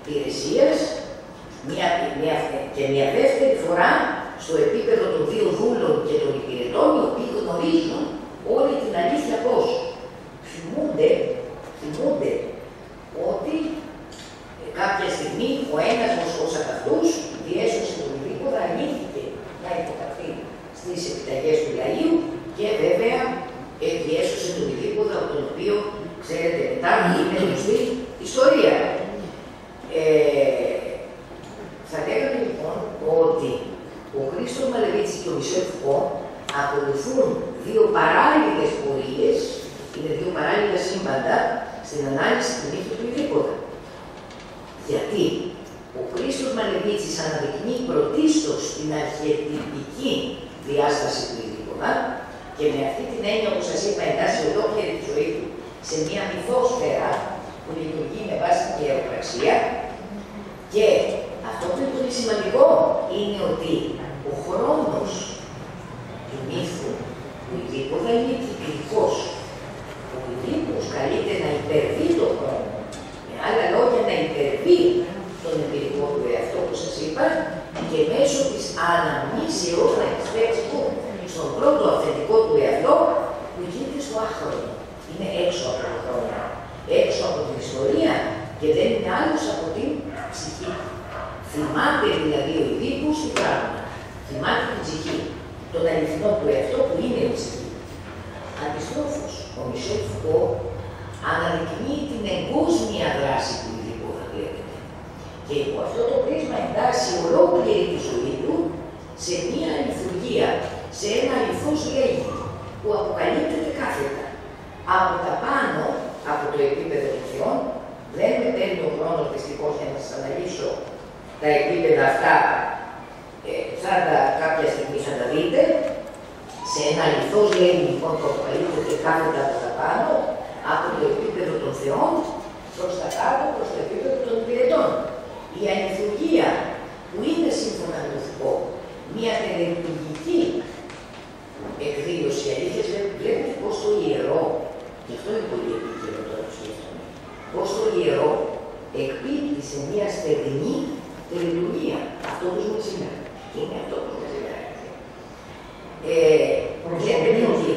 υπηρεσίας, και μια δεύτερη φορά στο επίπεδο των 2 δούλων και των υπηρετών, οι οποίοι γνωρίζουν όλη την αλήθεια πώς? Θυμούνται ότι κάποια στιγμή ο ένας βοσκός από αυτούς διέσωσε τον Ιδίπποδα, αρνήθηκε να υποκαθεί στις επιταγές του λαΐου και βέβαια διέσωσε τον Ιδίπποδα, από τον οποίο ξέρετε μετά είναι γνωστή ιστορία. Θα λέγαμε λοιπόν ότι ο Χρήστος Μαλεβίτης και ο Μισελ Φουκώ ακολουθούν 2 παράλληλες πορείες, είναι 2 παράλληλα σύμπαντα στην ανάλυση του μύθου του Ιδίπποδα. Γιατί ο Χρήστος Μαλεβίτης αναδεικνύει πρωτίστως την αρχιετυπική διάσταση του Ιδίπποδα και με αυτή την έννοια, όπως σας είπα, εντάσσει ολόκληρη τη ζωή του σε μια μυθόσφαιρα που λειτουργεί με βάση την ιεροπραξία. Και αυτό που είναι πολύ σημαντικό είναι ότι ο χρόνος του μύθου του Ιδίπποδα είναι κυκλικός. Ο Ιδίππος καλείται να υπερβεί τον χρόνο. Με άλλα λόγια, να υπερβεί τον εμπειρικό του εαυτό, όπως σας είπα, και μέσω της αναμνήσεως να επιστρέψει στον πρώτο αυθεντικό του θυμάται δηλαδή ο Ειδίκος τι πράγματα. Θυμάται την ψυχή, τον αληθινό του εαυτό που είναι η ψυχή. Αντιστρόφως, ο Μισελ Φουκώ αναδεικνύει την εγκόσμια δράση του Ειδικού, θα βλέπετε. Και υπό αυτό το πρίσμα εντάσσει ολόκληρη τη ζωή του σε μία λειτουργία, σε ένα αληθώς λέγει, που αποκαλύπτεται κάθετα. Από τα πάνω, από το επίπεδο των θεών, δεν με παίρνει ο χρόνος δυστυχώς για να σας αναλύσω τα επίπεδα αυτά, κάποια στιγμή θα τα δείτε, σε ένα αληθώς λέγει λοιπόν που αποκαλύπτεται κάθετα από τα πάνω, από το επίπεδο των θεών, προς τα κάτω, προς το επίπεδο των υπηρετών. Η αληθουργία που είναι σύμφωνα με το Φουκώ, μια τελετουργική εκδήλωση αλήθειας, βλέπετε πως το ιερό, και αυτό είναι πολύ επίκαιρο τώρα που σκέφτομαι, πως το ιερό εκπίπτει σε μια στεγνή τελετουργία. Αυτό που ζούμε σήμερα. Είναι αυτό που ζούμε σήμερα. Βλέπετε ότι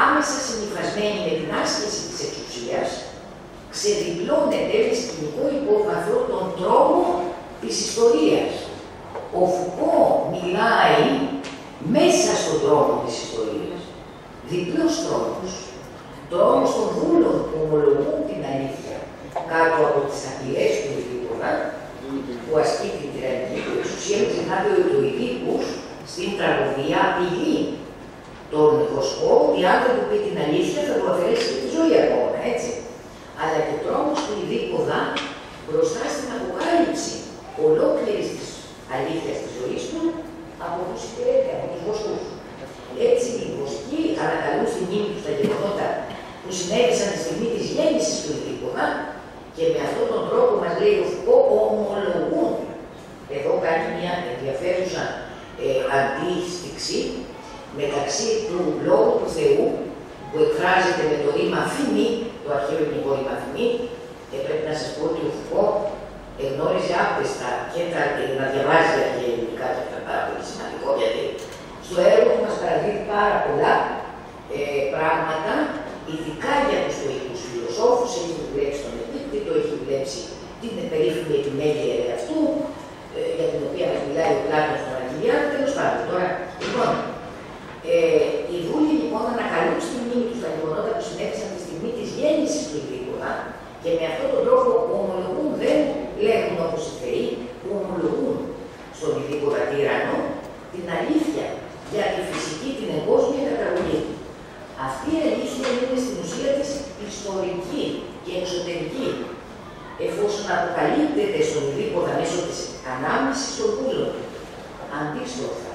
άμεσα συνυφασμένη με την άσκηση της εξουσίας, ξεδιπλώνεται με σκηνικό υπόβαθρο τον τρόμο της ιστορίας. Ο Φουκώ μιλάει μέσα στον τρόμο της ιστορίας, διπλός τρόμος, τρόμος των δούλων που ομολογούν την αλήθεια κάτω από τις απειλές του Ειδίκονα, που ασκεί την τυραννική του εξουσία. Μην ξεχνάτε ότι ο Ειδίκος στην τραγωδία απειλεί τον βοσκό ότι αν δεν του πει την αλήθεια θα του αφαιρέσει και τη ζωή ακόμα, έτσι. Αλλά και τρόμος του Ειδίκοδα μπροστά στην αποκάλυψη ολόκληρης της αλήθειας της ζωής του από τους υπηρέτες, από τους βοσκούς. Έτσι οι βοσκοί ανακαλούν στη μνήμη τους τα γεγονότα που συνέβησαν τη στιγμή της γέννησης του Ειδίκοδα και με αυτόν τον τρόπο μας λέει ο Φουκώ ομολογούν. Εδώ κάνει μια ενδιαφέρουσα αντίστοιξη μεταξύ του λόγου του Θεού που εκφράζεται με το ρήμα φήμη, το αρχαίο ελληνικό ρήμα φήμη, και πρέπει να σας πω ότι ο Φουκώ εγνώριζε άπτεστα και να διαβάζει αρχαία ελληνικά, και αυτά πάρα πολύ σημαντικό, γιατί στο έργο του μας παραδίδει πάρα πολλά πράγματα, ειδικά για τους στοικούς φιλοσόφους. Έχει δουλέψει τον Επίκτητο, έχει δουλέψει την περίφημη επιμέλεια εαυτού, για την οποία μας μιλάει ο Πλάτωνος στον Αλκιβιάδη, τέλος πάντων. Τώρα, λοιπόν, οι δούλοι λοιπόν ανακαλούν στη μνήμη τους τα γεγονότα που συνέβησαν τη στιγμή της γέννησης του Ειδίκονα και με αυτόν τον τρόπο ομολογούν, δεν λέγουν όπως οι θεοί, που ομολογούν στον Ειδίκονα τύραννο την αλήθεια για τη φυσική, την εγκόσμια καταγωγή. Αυτή η αλήθεια είναι στην ουσία της ιστορική και εξωτερική, εφόσον αποκαλύπτεται στον Ειδίκονα μέσω της ανάμνησης των δούλων. Αντίστροφα,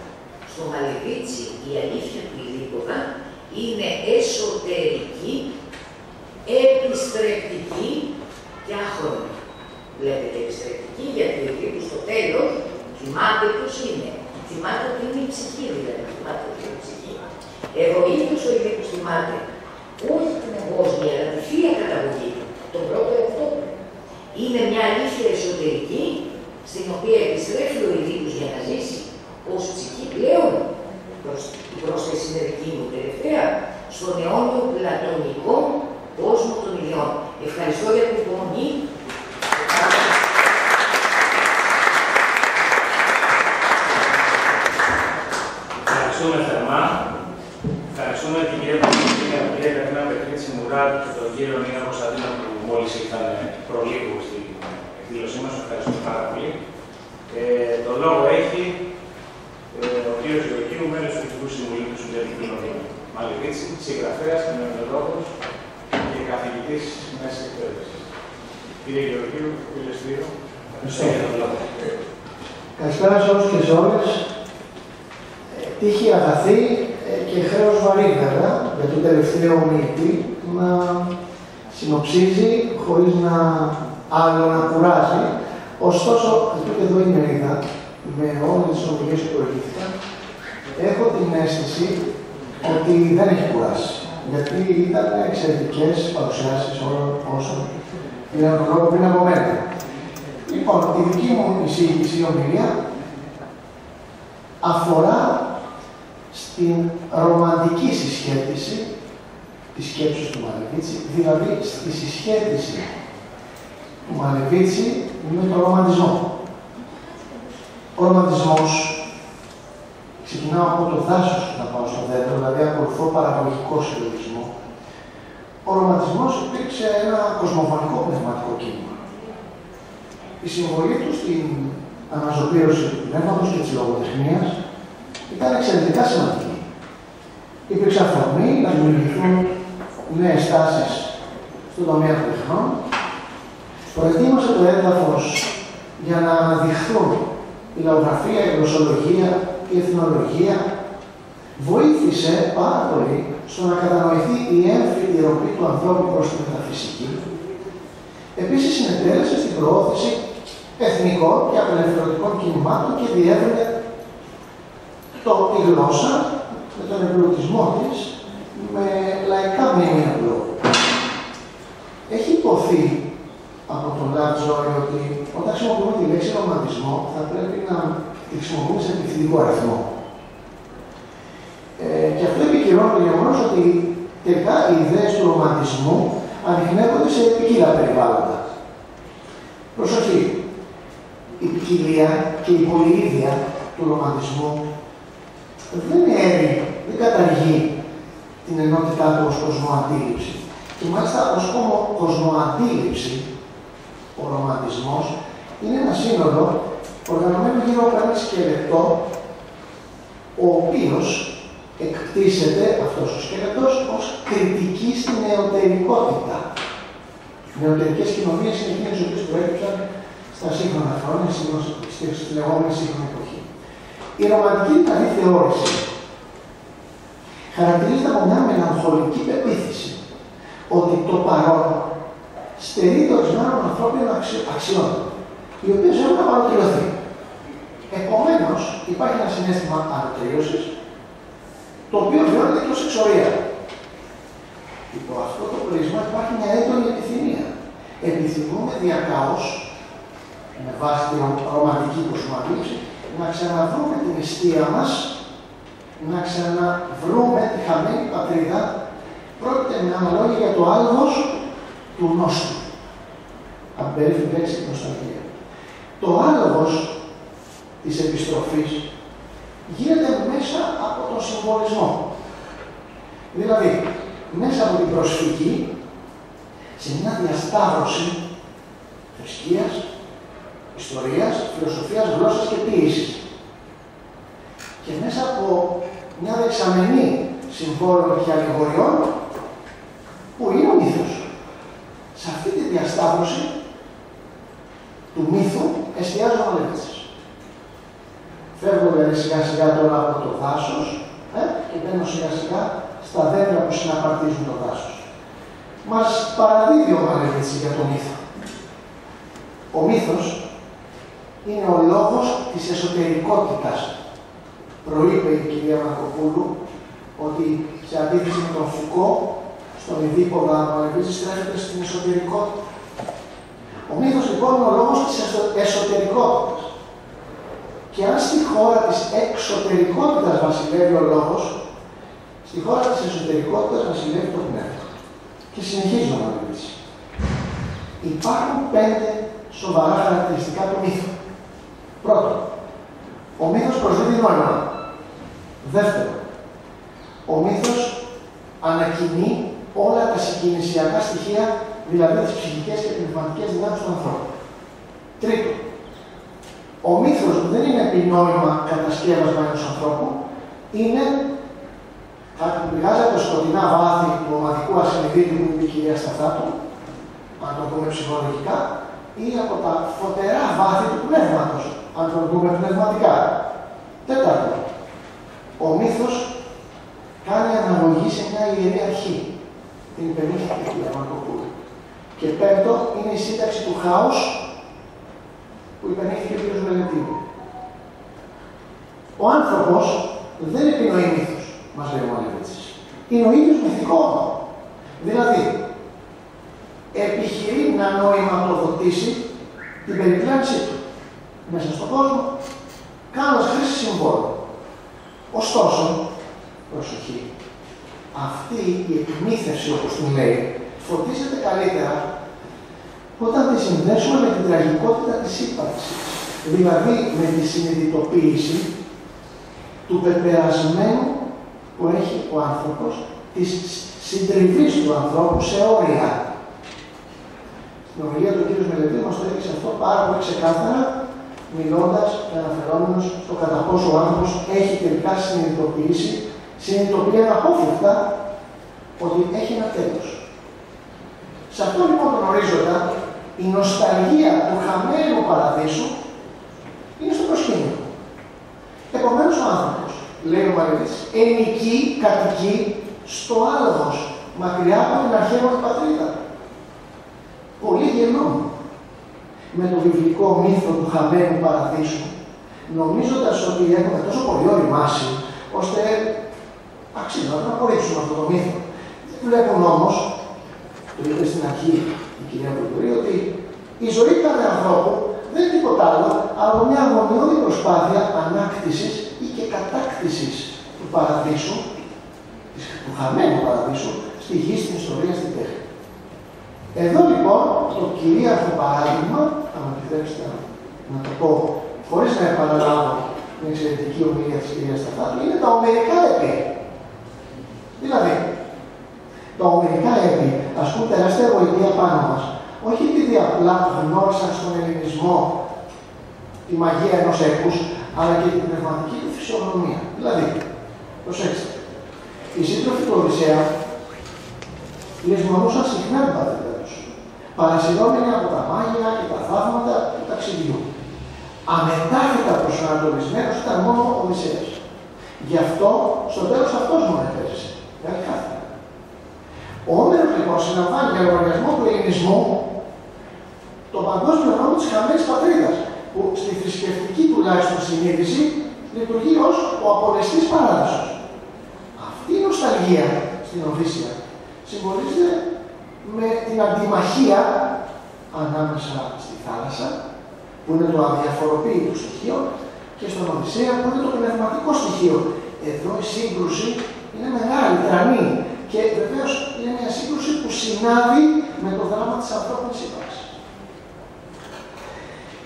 στο Μαλεβίτσι η αλήθεια του Ειδίκονα είναι εσωτερική, επιστρεπτική και άχρονη. Βλέπετε, επιστρεπτική γιατί ο Ειδίκος στο τέλος θυμάται ποιος είναι. Θυμάται ότι είναι η ψυχή, δηλαδή. Θυμάται ότι είναι η ψυχή. Εδώ ίδιος ο Ειδίκος θυμάται όχι την εγκόσμια, αλλά τη θεία καταγωγή, τον πρώτο εαυτό του. Είναι μια αλήθεια εσωτερική, στην οποία επιστρέφει ο Ειδίκος για να ζήσει ως ψυχή πλέον. Η πρόσθεση είναι δική μου τελευταία, στον αιώνιο πλατωνικό κόσμο των ιδιών. Ευχαριστώ για την υπομονή. Ευχαριστούμε θερμά. Ευχαριστούμε την κυρία Κατρίνα Πετρίτσι Μουράτου και τον κύριο Νίνα Κωνσταντίνο που μόλις ήρθαν προλίγου στην εκδήλωσή μας. Ευχαριστούμε πάρα πολύ. Το λόγο έχει ο κύριος Γεωργίου, μέλος του Υπουργικού Συμβουλίου του Συνδετικού Κοινωνίου Μαλεβίτσι, συγγραφέας, κοινωνιολόγος και καθηγητής μέσης εκπαίδευσης. Κύριε Γεωργίου, κύριε Σπύρο, ευχαριστώ για τον λόγο. Καλησπέρα σε όλους και σε όλες. Τύχη αγαθή και χρέος βαρύ βέβαια για τον τελευταίο ομιλητή να συνοψίζει χωρίς να άλλο να κουράζει. Ωστόσο, αυτό και εδώ η μερίδα, με όλες τις ομιλίες που προηγήθηκαν, έχω την αίσθηση ότι δεν έχει κουράσει. Γιατί ήταν εξαιρετικές παρουσιάσεις όλων όσων πήραν τον λόγο πριν από μένα. Λοιπόν, η δική μου εισήγηση, η ομιλία, αφορά στην ρομαντική συσχέτιση της σκέψης του Μαλεβίτσι, δηλαδή στη συσχέτιση του Μαλεβίτσι με τον ρομαντισμό. Ο ρομαντισμός, ξεκινάω από το δάσος να πάω στο δέντρο, δηλαδή ακολουθώ παραγωγικό συλλογισμό. Ο ρομαντισμός υπήρξε ένα κοσμοφωνικό πνευματικό κίνημα. Η συμβολή του στην αναζωπήρωση του πνεύματος και της λογοτεχνίας ήταν εξαιρετικά σημαντική. Υπήρξε αφορμή να δημιουργηθούν νέες τάσεις στον τομέα των τεχνών. Προετοίμασε το έδαφος για να αναδειχθούν η λαογραφία, η γλωσσολογία, η εθνολογία. Βοήθησε πάρα πολύ στο να κατανοηθεί η έμφυτη ροπή του ανθρώπου προς τη μεταφυσική. Επίσης συνετέλεσε στην προώθηση εθνικών και απελευθερωτικών κινημάτων και διεύρυνε τη γλώσσα με τον εμπλουτισμό της με λαϊκά μνήμια λόγου. Έχει υποθεί από τον Λατζόρι ότι όταν χρησιμοποιούμε τη λέξη ρομαντισμό θα πρέπει να τη χρησιμοποιούμε σε επιθυμητικό αριθμό. Και αυτό επικυρώνει το γεγονός ότι τελικά οι ιδέες του ρομαντισμού ανιχνεύονται σε ποικίλα περιβάλλοντα. Προσοχή! Η ποικιλία και η πολυίδια του ρομαντισμού δεν καταργεί την ενότητά του ως κοσμοαντίληψη. Και μάλιστα ως κοσμοαντίληψη ο ρομαντισμός είναι ένα σύνολο οργανωμένο γύρω από ένα σκελετό, ο οποίος εκτίσσεται αυτός ο σκελετός ως κριτική στην νεωτερικότητα. Οι νεωτερικές κοινωνίες είναι εκείνες οι οποίες προέκυψαν στα σύγχρονα χρόνια, στη λεγόμενη σύγχρονη εποχή. Η ρομαντική δηλαδή θεώρηση χαρακτηρίζεται από μια μελαγχολική πεποίθηση ότι το παρόν στερείται ορισμένων ανθρώπινων αξιών, οι οποίες έχουν απαλωτριωθεί. Επομένως, υπάρχει ένα συναίσθημα ανατρίωσης, το οποίο βιώνεται και ως εξορία. Υπό αυτό το πρίσμα υπάρχει μια έντονη επιθυμία. Επιθυμούμε διακάως, με βάση την ρομαντική κοσμοαντίληψη, να ξαναβρούμε την αιστεία μας, να ξαναβρούμε τη χαμένη πατρίδα. Πρόκειται με άλλα λόγια για το άλγος του νόστου. Αν περίφημη λέξη νοσταλγία. Το άλγος της επιστροφής γίνεται μέσα από τον συμβολισμό. Δηλαδή, μέσα από την προσφυγή σε μια διασταύρωση θρησκείας, ιστορίας, φιλοσοφίας, γλώσσας και ποίησης. Και μέσα από μια δεξαμενή συμβόλων και αλληγοριών που είναι ο μύθος. Σε αυτή τη διασταύρωση του μύθου εστιάζουν ο Λεβίτσης. Φεύγω δηλαδή σιγά σιγά τώρα από το δάσος και μπαίνω σιγά σιγά στα δέντρα που συναπαρτίζουν το δάσος. Μας παραδίδει ο Μαλεβίτσης για το μύθο. Ο μύθος είναι ο λόγος της εσωτερικότητας. Προείπε η κυρία Μαρκοπούλου ότι σε αντίθεση με τον Φουκώ, στον Ιδίποδα, ο Μαλεβίτσης στρέφεται στην εσωτερικότητα. Ο μύθος λοιπόν είναι ο λόγος της εσωτερικότητας. Και αν στη χώρα της εξωτερικότητας βασιλεύει ο λόγος, στη χώρα της εσωτερικότητας βασιλεύει το πνεύμα. Και συνεχίζει ο Μαλεβίτσης. Υπάρχουν 5 σοβαρά χαρακτηριστικά του μύθου. Πρώτον, ο μύθος προσδίδει νόημα. Δεύτερον, ο μύθος ανακοινεί όλα τα συγκινησιακά στοιχεία, δηλαδή τις ψυχικές και πνευματικές δυνάμεις του ανθρώπου. Τρίτον, ο μύθος δεν είναι επινόημα κατασκεύασμα ενός ανθρώπου, είναι κάτι που πηγάζει από τα σκοτεινά βάθη του ομαδικού ασυνειδήτου που είναι η κυρία Σταθάτου, αν το δούμε ψυχολογικά, ή από τα φωτερά βάθη του πνεύματος, αν το δούμε πνευματικά. Τέταρτο, ο μύθος κάνει αναγωγή σε μια ιερή αρχή, την υπενήχθη κυρία Μαρκοπούλου. Και πέμπτο, είναι η σύνταξη του χάους που υπενήχθηκε ο κ. Μελετίνου. Ο άνθρωπος δεν επινοεί μύθος, μας λέει ο Μαλεβίτσης. Είναι ο ίδιος μυθικό. Δηλαδή, επιχειρεί να νοηματοδοτήσει την περιπλάνησή του μέσα στον κόσμο, κάνοντας χρήση συμβόλων. Ωστόσο, προσοχή, αυτή η επιμύθευση, όπως την λέει, φωτίζεται καλύτερα όταν τη συνδέσουμε με την τραγικότητα της ύπαρξης. Δηλαδή με τη συνειδητοποίηση του πεπερασμένου που έχει ο άνθρωπος, της συντριβής του ανθρώπου σε όρια. Στην ομιλία του κ. Μελετή μας το έδειξε αυτό πάρα πολύ ξεκάθαρα, μιλώντας και αναφερόμενος στο κατά πόσο ο άνθρωπος έχει τελικά συνειδητοποιεί αναπόφευκτα ότι έχει ένα τέλος. Σε αυτό λοιπόν τον ορίζοντα, η νοσταλγία του χαμένου παραδείσου είναι στο προσκήνιο. Επομένως ο άνθρωπος, λέει ο Μαλεβίτης, ενοικεί, κατοικεί στο άλογος, μακριά από την αρχαία πατρίδα. Πολύ γελούν με το βιβλικό μύθο του χαμένου παραδείσου, νομίζοντας ότι έχουμε τόσο πολύ οριμάσει, ώστε αξίζει να απορρίψουμε αυτό το μύθο. Βλέπουν όμως, το είπε στην αρχή η κυρία Βουλγουρή, ότι η ζωή κάθε ανθρώπου δεν είναι τίποτα άλλο από μια αγωνιώδη προσπάθεια ανάκτησης ή και κατάκτησης του παραδείσου, του χαμένου παραδείσου, στη γη, στην ιστορία, στην τέχνη. Εδώ λοιπόν το κυρίαρχο παράδειγμα, αν μου επιτρέψετε να το πω, χωρίς να επαναλάβω την εξαιρετική ομιλία της κυρίας Σταφάτου, είναι τα ομερικά έπι. Δηλαδή, τα ομερικά έπι ασκούν τεράστια γοητεία πάνω μας. Όχι επειδή απλά γνώρισαν στον ελληνισμό τη μαγεία ενός έπους, αλλά και την πνευματική του φυσιογνωμία. Δηλαδή, προσέξτε, οι σύντροφοι του Οδυσσέα λησμονούσαν συχνά την πατρίδα τους, παρασυρώμενοι από τα μάγια και τα θαύματα του ταξιδιού. Αμετάχυτα προσανατολισμένος ήταν μόνο ο Οδυσσέας. Γι' αυτό, στο τέλος αυτός μόνο επέζησε. Δεν χάθηκα. Ο Όμηρος λοιπόν συναντάει για λογαριασμό του ελληνισμού τον παγκόσμιο νόμο της χαμένης πατρίδας, που στη θρησκευτική τουλάχιστον συνείδηση λειτουργεί ως ο απολεστής παράδεισος. Αυτή η νοσταλγία στην Οδύσσεια συμβολίζεται με την αντιμαχία ανάμεσα στη θάλασσα, που είναι το αδιαφοροποίητο στοιχείο, και στον Οδυσσέα, που είναι το πνευματικό στοιχείο. Εδώ η σύγκρουση είναι μεγάλη, τρανή, και βεβαίως είναι μια σύγκρουση που συνάδει με το δράμα της ανθρώπινης ύπαρξης.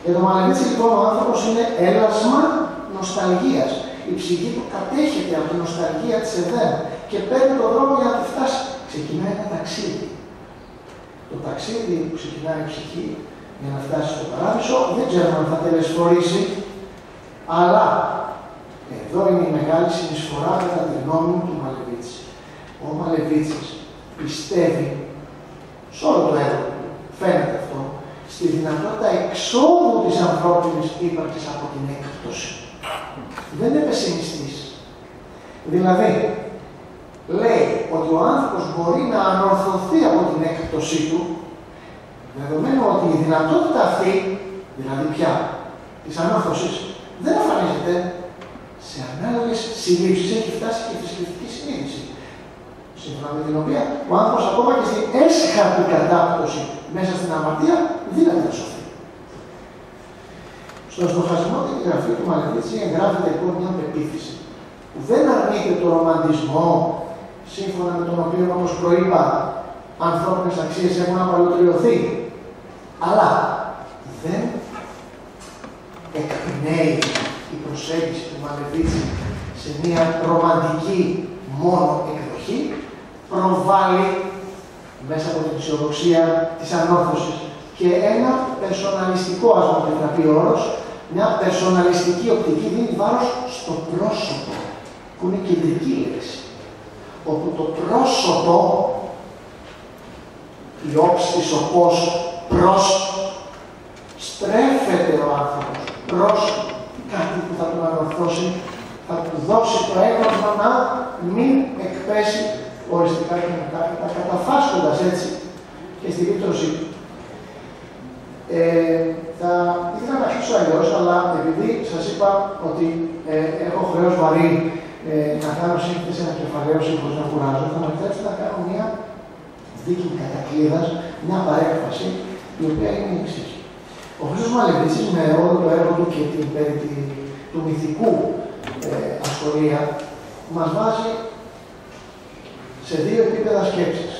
Για τον Μαλεβίτση λοιπόν ο άνθρωπος είναι έλασμα νοσταλγίας. Η ψυχή του κατέχεται από τη νοσταλγία της Εδέμ και παίρνει τον δρόμο για να τη φτάσει. Ξεκινάει ένα ταξίδι. Το ταξίδι που ξεκινάει η ψυχή για να φτάσει στο παράδεισο δεν ξέρουμε αν θα τελεσφορήσει, αλλά εδώ είναι η μεγάλη συνεισφορά κατά τη γνώμη μου του Μαλεβίτση. Ο Μαλεβίτσης πιστεύει, σε όλο το έργο του φαίνεται αυτό, στη δυνατότητα εξόδου της ανθρώπινης ύπαρξης από την έκπτωση. Δεν είναι πεσημιστής. Δηλαδή, λέει ότι ο άνθρωπος μπορεί να ανορθωθεί από την έκπτωσή του, δεδομένου ότι η δυνατότητα αυτή, δηλαδή πια, της ανόρθωσης, δεν εμφανίζεται σε ανάλογες συλλήψεις. Έχει φτάσει και η θρησκευτική συνείδηση, σύμφωνα με την οποία ο άνθρωπος ακόμα και στην έσχατη κατάπτωση μέσα στην αμαρτία δύναται να σωθεί. Στον στοχασμό και τη γραφή του Μαλεβίτση εγγράφεται λοιπόν μια πεποίθηση που δεν αρνείται το ρομαντισμό, σύμφωνα με τον οποίο, όπως προείπα, ανθρώπινες αξίες έχουν απαλωτριωθεί, αλλά δεν εκπνέει η προσέγγιση του Μαλεβίτση σε μια ρομαντική μόνο εκδοχή, προβάλλει μέσα από την αισιοδοξία της ανόρθωσης και ένα περσοναλιστικό, ας μου επιτραπεί όρος, μια περσοναλιστική οπτική δίνει βάρος στο πρόσωπο, που είναι κεντρική λέξη, όπου το πρόσωπο, η όψη, ο πώς, προς, στρέφεται ο άνθρωπος προς κάτι που θα τον ανορθώσει, θα του δώσει το έγνωσμα να μην εκπέσει οριστικά και μετάφυτα, καταφάσκοντας έτσι και στη λήπτωσή του. Θα ήθελα να αρχίσω αλλιώς, αλλά επειδή σας είπα ότι έχω χρέος βαρύ να κάνω σύνθεση ανακεφαλαίωση χωρίς να κουράζω, θα μου επιτρέψετε να κάνω μια δίκη κατακλείδας, μια παρέκφαση, η οποία είναι η εξής. Ο Χρήστος Μαλεβίτσης, με όλο το έργο του και την περί του μυθικού ασχολία, μας βάζει σε δύο επίπεδα σκέψης.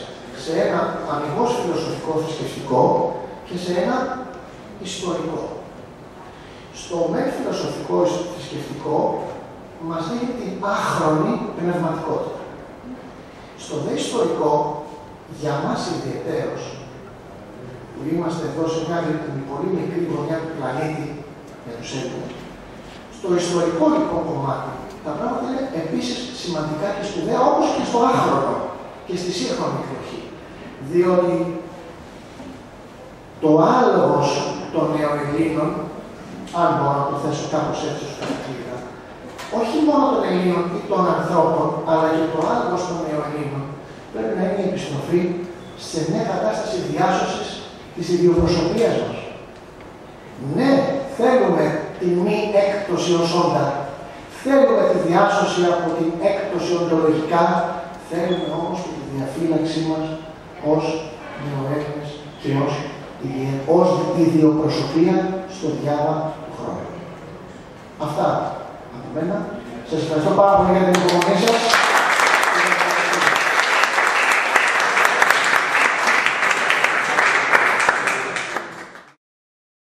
Σε ένα αμιγώς φιλοσοφικό θρησκευτικό και σε ένα ιστορικό. Στο μεν φιλοσοφικό θρησκευτικό μας λέει την άχρονη πνευματικότητα. Στο δε ιστορικό, για μας ιδιαιτέρως, που είμαστε εδώ σε μια πολύ μικρή γωνιά του πλανήτη για τους Έλληνες, στο ιστορικό λοιπόν κομμάτι, τα πράγματα είναι επίσης σημαντικά και σπουδαία, όπως και στο άχρονο και στη σύγχρονη εκδοχή. Διότι το άλογος των Νεοελλήνων, αν μπορώ να το θέσω κάπως έτσι ως χαρακτήρα, όχι μόνο των Ελλήνων ή των ανθρώπων, αλλά και το άλογος των Νεοελλήνων, πρέπει να είναι η επιστροφή σε μια κατάσταση διάσωσης της ιδιοπροσωπίας μας. Ναι, θέλουμε τη μη έκπτωση ως όντα. Θέλουμε τη διάσωση από την έκπτωση οντολογικά, θέλουμε όμως και τη διαφύλαξή μας ως Νεοέλληνες και ως ιδιοπροσωπία στο διάβα του χρόνου. Αυτά από μένα. Σας ευχαριστώ πάρα πολύ για την υπομονή σας.